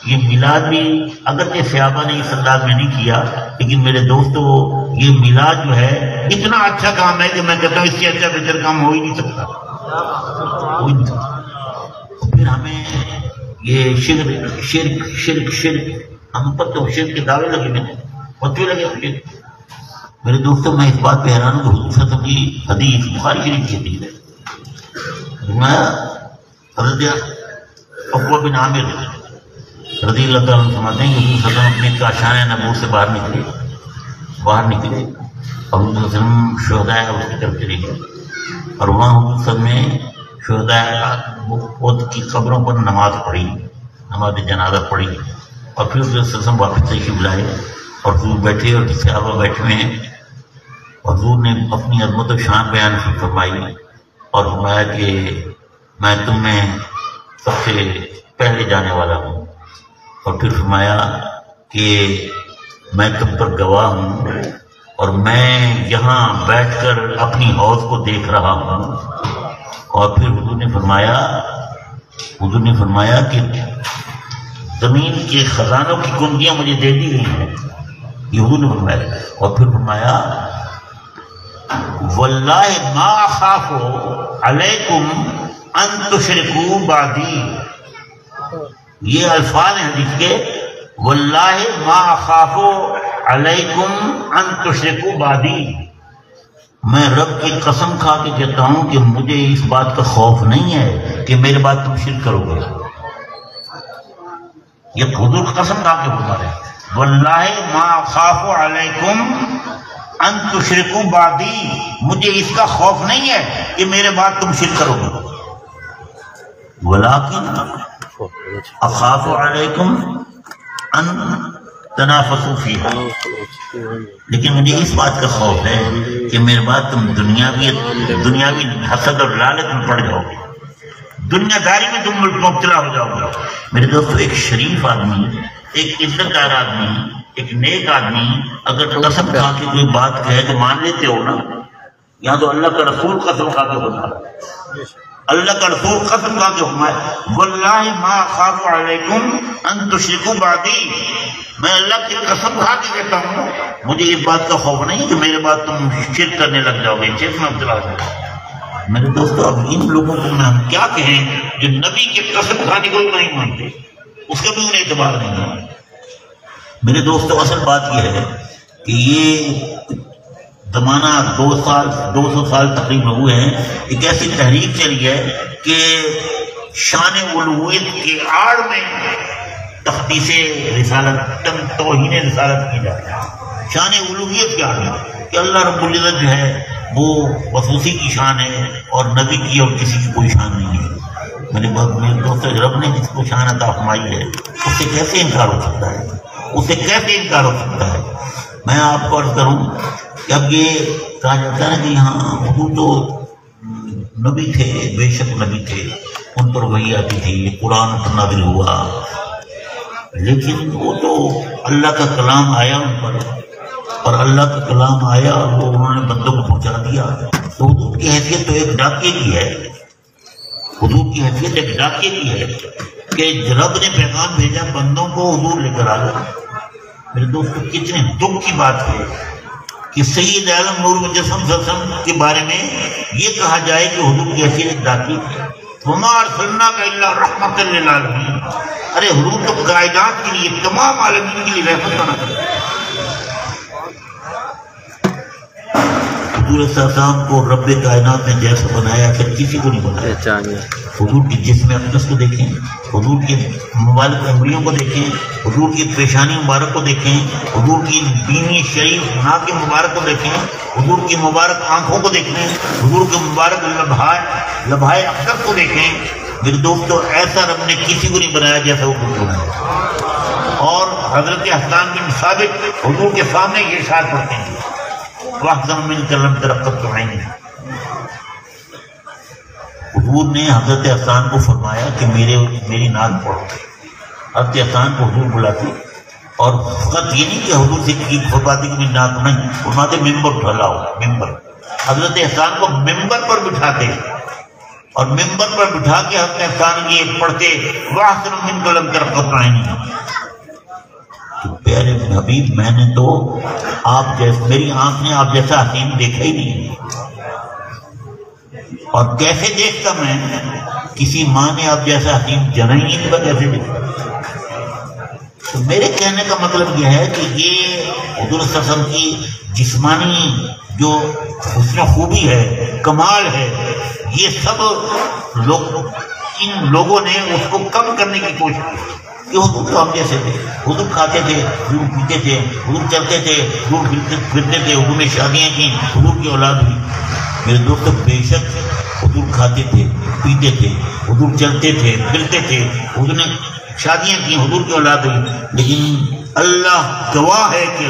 یہ میلاد بھی اگرچہ صحابہ نے اس انداز میں نہیں کیا، لیکن میرے دوستو یہ میلاد جو ہے اتنا اچھا کام ہے کہ میں کہتا ہوں اس سے اچھا بہتر کام ہو ہی نہیں سکتا۔ پھر ہمیں یہ شرک ہم پر تو شرک کے دعوے لگے ہوئے پتوے لگے ہوئے۔ میرے دوستوں میں اس بات پہ حیران ہوں کہ حضور صلی اللہ علیہ وسلم کی حدیث بخاری شریف کی حدیث ہے، حضرت عقبہ بن عامر رضی اللہ تعالیٰ عنہ فرماتے ہیں کہ حضور صلی اللہ علیہ وسلم اپنے کاشان نبوت سے باہر نکلے اور حضور صلی اللہ علیہ وسلم شہداء اس کی طرف چلے گئے اور وہاں حضور صلی اللہ علیہ وسلم نے شہداء کی قبروں پر نماز پڑھی، نماز جنازہ پڑھی، اور پھر حضور صلی اللہ علیہ وسلم واپس تشریف لائے اور حضور بیٹھے اور صحابہ بیٹھے ہوئے ہیں، اور حضور نے اپنی عظمت و شان بیان فرمائی اور فرمایا کہ میں تم میں سب سے پہلے جانے والا ہوں، اور پھر فرمایا کہ میں تم پر گواہ ہوں اور میں یہاں بیٹھ کر اپنی حوض کو دیکھ رہا ہوں، اور پھر حضور نے فرمایا کہ زمین کے خزانوں کی کنجیاں مجھے دے دی گئی ہیں، یہ حضور نے فرمایا، اور پھر فرمایا واللہ ما اخاف علیکم ان تشرکوا بعدی، یہ الفاظ ہیں حدیث کے، واللہ ما اخاف علیکم ان تشرکوا بعدی، میں رب کی قسم کھا کے کہتا ہوں کہ مجھے اس بات کا خوف نہیں ہے کہ میرے بعد تم شرک کرو گے۔ یہ حضور قسم کھا کے بتا رہے ہیں، واللہ ما اخاف علیکم ان تشرکوا بعدی، مجھے اس کا خوف نہیں ہے کہ میرے بعد تم شرک کرو گے، ولیکن اخاف علیکم ان تنافسوا فیہا، لیکن مجھے اس بات کا خوف ہے کہ میرے بعد تم دنیاوی حسد اور لالچ میں پڑ جاؤ گے، دنیا داری میں تم مبتلا ہو جاؤ گے۔ میرے دوستو ایک شریف آدمی، ایک عزت دار آدمی، ایک نیک آدمی اگر قسم کھا کے کوئی بات کہے تو مان لیتے ہو نا؟ یہاں تو اللہ کا رسول قسم کھا کے بتا رہا ہے، اللہ کا رسول قسم کھا کے فرمایا واللہ ما اخاف علیکم ان تشرکوا بعدی، میں اللہ کی قسم کھا کے کہتا ہوں مجھے اس بات کا خوف نہیں کہ میرے بعد تم شرک کرنے لگ جاؤ گے، شرک میں مبتلا ہو جاؤ گے۔ میرے دوستو اب ان لوگوں کو ہم کیا کہیں جو نبی کی قسم کھانے کو نہیں مانتے، اس کا بھی انہیں اعتبار نہیں ہے۔ میرے دوستو اصل بات یہ ہے کہ یہ زمانہ 200 سال تقریباً ہوئے ہیں، ایک ایسی تحریک چلی ہے کہ شان الوہیت کے آڑ میں تخصیص رسالت، توہین رسالت کی جاتی ہے، شان الوہیت کے آڑ میں کہ اللہ رب العزت جو ہے وہ خصوصی کی شان ہے اور نبی کی اور کسی کی کوئی شان نہیں ہے۔ میرے دوست رب نے جس کو شان عطا فرمائی ہے اس سے کیسے انکار ہو سکتا ہے، اسے کیسے انکار ہو سکتا ہے؟ میں آپ کو عرض کروں کہ اب یہ کہا جاتا ہے نا کہ ہاں حضور تو نبی تھے، بے شک نبی تھے، ان پر وحی آتی تھی، قرآن پر نازل ہوا، لیکن وہ تو اللہ کا کلام آیا ان پر، اور اللہ کا کلام آیا اور وہ انہوں نے بندوں کو پہنچا دیا۔ تو حضور کی حیثیت تو ایک ڈاکیے کی ہے، حضور کی حیثیت ایک ڈاکیے کی ہے کہ رب نے پیغام بھیجا بندوں کو، حضور لے کر آ گئے۔ میرے دوستو کتنے دکھ کی بات ہے کہ سید عالم نور مجسم صلی اللہ علیہ وسلم کے بارے میں یہ کہا جائے کہ حضور کی حیثیت ایک ڈاکیے ہے۔ وما ارسلناک الا رحمۃ للعالمین، ارے حضور تو کائنات کے لیے، تمام عالمین کے لیے رحمت بنا کر، حضور صلی اللہ علیہ وسلم کو رب کائنات نے جیسا بنایا پھر کسی کو نہیں بنایا۔ حضور کی جسم اقدس کو دیکھیں، حضور کی مبارک انگلیوں کو دیکھیں، حضور کی پیشانی مبارک کو دیکھیں، حضور کی بینی شریف ناک مبارک کو دیکھیں، حضور کی مبارک آنکھوں کو دیکھیں، حضور کے مبارک لبھائے اقدس کو دیکھیں۔ میرے دوستو ایسا رب نے کسی کو نہیں بنایا جیسا وہ خود بنایا۔ اور حضرت حسان بن ثابت حضور کے سامنے یہ ارشاد پڑھتے ہیں وَأَحْسَنُ مِنْكَ لَمْ تَرَقَّتُ عَيْنِي، حضور نے حضرت حسان کو فرمایا کہ میری نعت پڑھو۔ حضرت حسان کو حضور بلاتے اور فقط یہ نہیں کہ حضور سے کی فرماتے کہ میری نعت نہیں، فرماتے ممبر ڈھلا ہو، ممبر، حضرت حسان کو ممبر پر بٹھاتے اور ممبر پر بٹھا کے ہم ثانیہ یہ پڑھتے واحسن منک لم تر قط عینی. تو پیارے حبیب میں نے تو آپ جیسے میری آنکھ نے آپ جیسا حسین دیکھا ہی نہیں. اور کیسے دیکھتا میں کسی ماں نے آپ جیسا حسین جنا ہی نہیں تھا کیسے دیکھتا. تو میرے کہنے کا مطلب یہ ہے کہ یہ حضور صلی اللہ علیہ وسلم کی جسمانی جو حسن خوبی ہے کمال ہے یہ سب ان لوگوں نے اس کو کم کرنے کی کوشش کی. کہ حضور تو ہم جیسے تھے, حضور کھاتے تھے, حضور پیتے تھے, حضور چلتے تھے, حضور پھرتے تھے, حضور نے شادیاں کی, حضور کی اولاد ہوئی. میرے دوست بے شک حضور کھاتے تھے, پیتے تھے, حضور چلتے تھے, پھرتے تھے, حضور نے شادیاں کی, حضور کی اولاد ہوئی, لیکن اللہ گواہ ہے کہ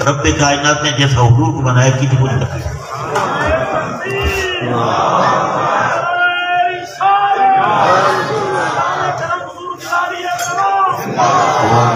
رب کائنات نے جیسا حضور کو بنایا کسی کو نہیں رکھا.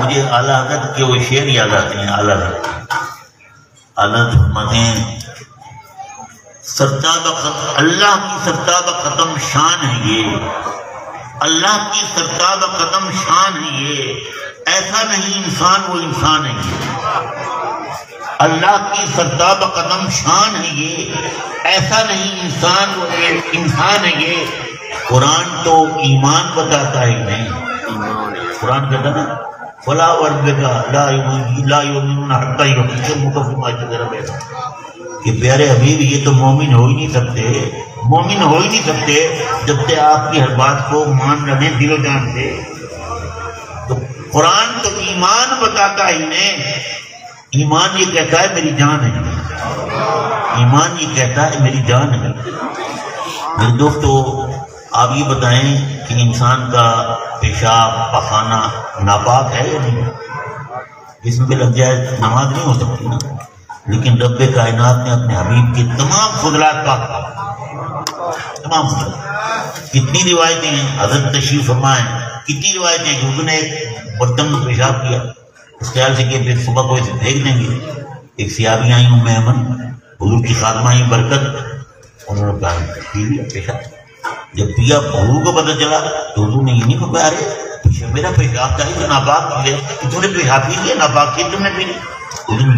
مجھے اعلیٰ حضرت کے وہ شعر یاد آتے ہیں. اعلیٰ حضرت فرماتے ہیں اللہ کی سرتاب ختم شان ہے یہ, اللہ کی سرتاب ختم شان ہے یہ, ایسا نہیں انسان وہ انسان ہے یہ. اللہ کی سرتاب قدم شان ہے یہ, ایسا نہیں انسان وہ انسان ہے یہ. قرآن تو ایمان بتاتا ہی نہیں. قرآن کہتا نا فلا وربک لا یؤمنون حتی یحکموک فیما شجر بینہم, کہ پیارے حبیب یہ تو مومن ہو ہی نہیں سکتے, مومن ہو ہی نہیں سکتے جب تک آپ کی ہر بات کو مان رہے دل و جان سے. تو قرآن تو ایمان بتاتا ہی نہیں. ایمان یہ کہتا ہے میری جان ہے, ایمان یہ کہتا ہے میری جان ہے. میرے دوستو آپ یہ بتائیں کہ انسان کا پیشاب پخانہ ناپاک ہے یا نہیں؟ اس میں لگ جائے نماز نہیں ہو سکتی نا. لیکن رب کائنات نے اپنے حبیب کے تمام فضلات کا تمام فضلات. کتنی روایتیں ہیں حضرت تشریف فرمائیں, کتنی روایتیں ہیں کہ انہوں نے ایک برتن میں پیشاب کیا, اس خیال سے کہ پھر صبح کو اسے پھینک دیں گے. ایک سیابی آئی ام ایمن, حضور کی خاتمہ آئی برکت, انہوں نے کہا پی لیا پیشاب. جب پیا حضور کو پتہ چلا تو حضور نے یہ نہیں فرمایا ارے میرا پیشاب تھا جو ناپاک پی لیا, تم نے پیشاب پی لیا ناپاک کی تم نے پی لی.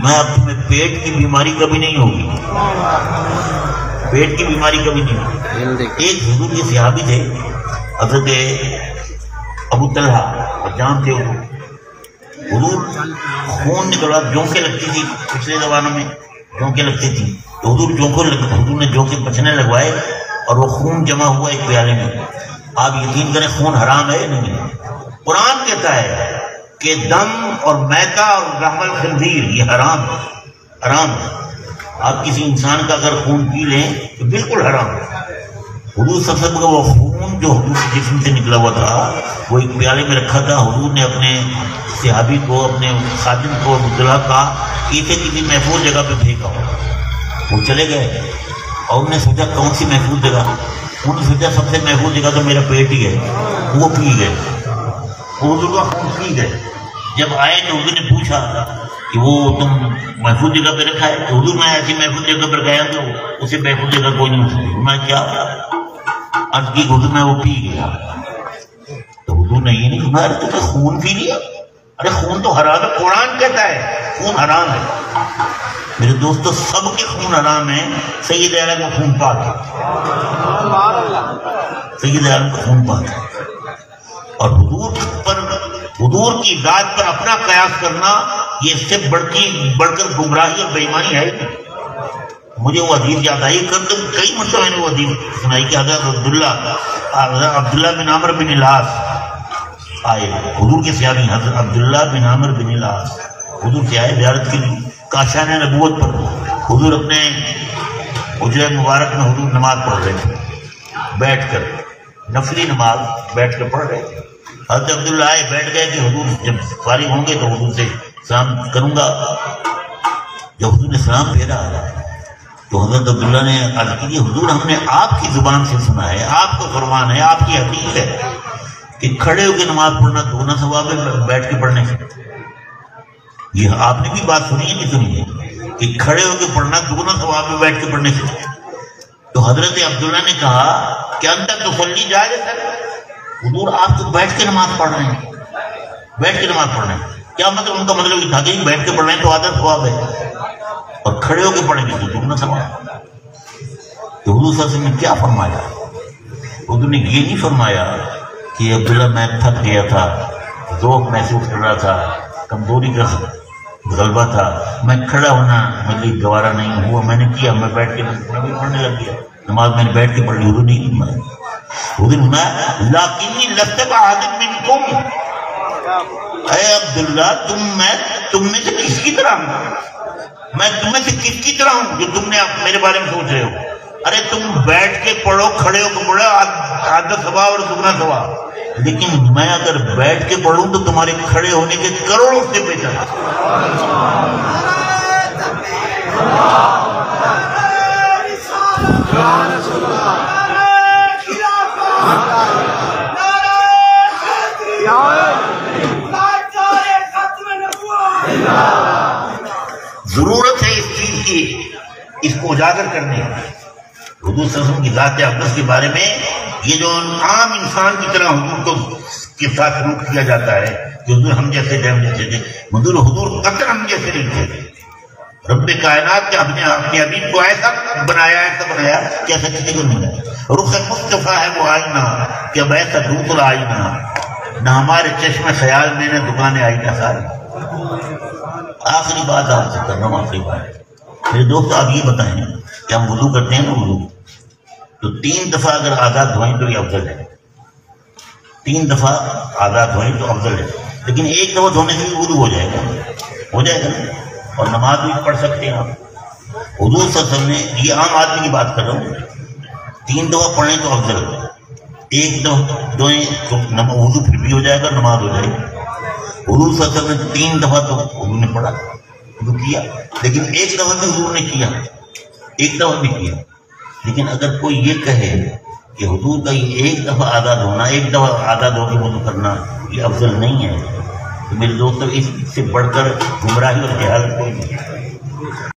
میں اب تمہیں پیٹ کی بیماری کبھی نہیں ہوگی, پیٹ کی بیماری کبھی نہیں ہوگی. ایک حضور کے صحابی تھے حضرت ابو طلحہ, جان تھے حضور خون نکلوا, جونکیں لگتی تھی پچھلے زمانوں میں, جونکیں لگتی تھی تو حضور نے جونکیں بچنے لگوائے اور وہ خون جمع ہوا ایک پیالے میں. آپ یقین کریں خون حرام ہے نہیں. قرآن کہتا ہے کہ دم اور میتا اور لحم الخنزیر یہ حرام ہے. آپ کسی انسان کا اگر خون پی لیں تو بالکل حرام ہے. حضور صلی اللہ علیہ وسلم کا وہ خون جو حضور کے جسم سے نکلا ہوا تھا وہ ایک پیالے میں رکھا تھا. حضور نے اپنے صحابی کو, اپنے خادم کو عبداللہ کا کسی محفوظ جگہ پہ پھینکا. وہ چلے گئے اور انہوں نے سوچا کون سی محفوظ جگہ, انہوں نے سوچا سب سے محفوظ جگہ تو میرا پیٹ ہی ہے. وہ پی گئے, حضور کا خون پی گئے. جب آئے تو حضور نے پوچھا کہ وہ تم محفوظ جگہ پہ رکھا ہے؟ تو حضور میں ایسی محفوظ جگہ پہ رکھایا تو اسے محفوظ جگہ کوئی نہیں سکتی. میں کیا عرض کی حضور میں وہ پی گیا. تو حضور نے یہ نہیں فرمایا ارے تم نے خون پی لیا, ارے خون تو حرام ہے. قرآن کہتا ہے خون حرام ہے. میرے دوستو سب کے خون حرام ہیں, سید عالم کا خون پاک ہے, سید عالم کا خون پاک ہے. اور حضور کی ذات پر اپنا قیاس کرنا یہ اس سے بڑھ کر گمراہی اور بے ایمانی ہے. مجھے وہ حدیث یاد آئی, کئی مرتبہ میں نے وہ حدیث سنائی کہ حضرت عبداللہ بن عمرو بن العاص آئے, حضور کے صحابی حضرت عبداللہ بن عمرو بن العاص حضور سے آئے زیارت کے لیے. کاشان نبوت پر حضور اپنے حجرہ مبارک میں حضور نماز پڑھ رہے تھے, بیٹھ کر نفلی نماز بیٹھ کر پڑھ رہے تھے. حضرت عبداللہ آئے, بیٹھ گئے کہ حضور جب فارغ ہوں گے تو حضور سے سلام کروں گا. جب حضور نے سلام پھیرا تو حضرت عبداللہ نے عرض کی حضور ہم نے آپ کی زبان سے سنا ہے, آپ کا فرمان ہے, آپ کی حدیث ہے کہ کھڑے ہو کے نماز پڑھنا دگنا ثواب ہے بیٹھ کے پڑھنے سے. یہ آپ نے بھی بات سنی ہے کہ سنی ہے کہ کھڑے ہو کے پڑھنا دگنا ثواب ہے بیٹھ کے پڑھنے سے. تو حضرت عبداللہ نے کہا کہ انت تصلی جالسا، حضور آپ تو بیٹھ کے نماز پڑھ رہے ہیں، بیٹھ کے نماز پڑھ رہے ہیں. کیا مطلب؟ ان کا مطلب یہ تھا کہ بیٹھ کے پڑھ رہے ہیں تو عادت ثواب ہے، اور کھڑے ہو کے پڑھیں گے تو دگنا ثواب. تو حضور صلی اللہ علیہ وسلم نے کیا فرمایا؟ حضور نے یہ نہیں فرمایا کہ عبداللہ میں تھک گیا تھا، ذوق محسوس کر رہا تھا، کمزوری کا غلبہ تھا، میں کھڑا ہونا میرے لیے گوارا نہیں ہوا، میں نے کیا، میں بیٹھ کے پڑھنے لگ گیا، نماز میں نے بیٹھ کے پڑھ لی. حضور نہیں فرمایا، حضور میں لاکنی لست کاحد منکم، اے عبداللہ تم میں سے کس کی طرح ہوں؟ میں تم میں سے کس کی طرح ہوں جو تم نے میرے بارے میں سوچ رہے ہو؟ ارے تم بیٹھ کے پڑھو، کھڑے ہو کے پڑھو، عادت ثواب اور دگنا ثواب. لیکن میں اگر بیٹھ کے پڑھوں تو تمہارے کھڑے ہونے کے کروڑوں سے بہتر. ضرورت ہے اس چیز کی، اس کو اجاگر کرنے کی. حضور صلی اللہ علیہ وسلم کی ذات اقدس کے بارے میں یہ جو عام انسان کی طرح حضور کے ساتھ سلوک کیا جاتا ہے کہ حضور ہم جیسے تھے، ہم جیسے تھے، حضور قطر ہم جیسے نہیں تھے. رب کائنات کے اپنے حبیب کو ایسا بنایا کہ ایسا کسی کو نہیں ہے. رخ مصطفیٰ ہے وہ آئینہ کہ اب ایسا دوسرا آئینہ نہ ہمارے چشم خیال میں نہ دکانیں آئینہ ساری. آخری بات آپ سے کر رہا ہوں، آخری بات. میرے دوست آپ یہ بتائیں کہ ہم وضو کرتے ہیں نا، وضو تو 3 دفعہ اگر آزاد دھوئیں تو یہ افضل ہے. 3 دفعہ آزاد دھوئیں تو افضل ہے. لیکن 1 دفعہ دھونے سے بھی وضو ہو جائے گا نا، اور نماز بھی پڑھ سکتے ہیں آپ. حضور صلی اللہ علیہ وسلم نے، یہ عام آدمی کی بات کر رہا ہوں، 3 دفعہ پڑھیں تو افضل ہے. 1 دفعہ دھوئیں تو وضو پھر بھی ہو جائے گا، نماز ہو جائے گی. حضور صلی اللہ علیہ وسلم نے 3 دفعہ تو حضور نے پڑھا، وضو کیا، لیکن 1 دفعہ بھی حضور نے کیا، 1 دفعہ بھی کیا. لیکن اگر کوئی یہ کہے کہ حضور کا یہ 1 دفعہ آزاد ہونا، 1 دفعہ آزاد ہو کے وضو کرنا یہ افضل نہیں ہے، تو میرے دوستوں اس سے بڑھ کر گمراہی اور جہالت کوئی نہیں.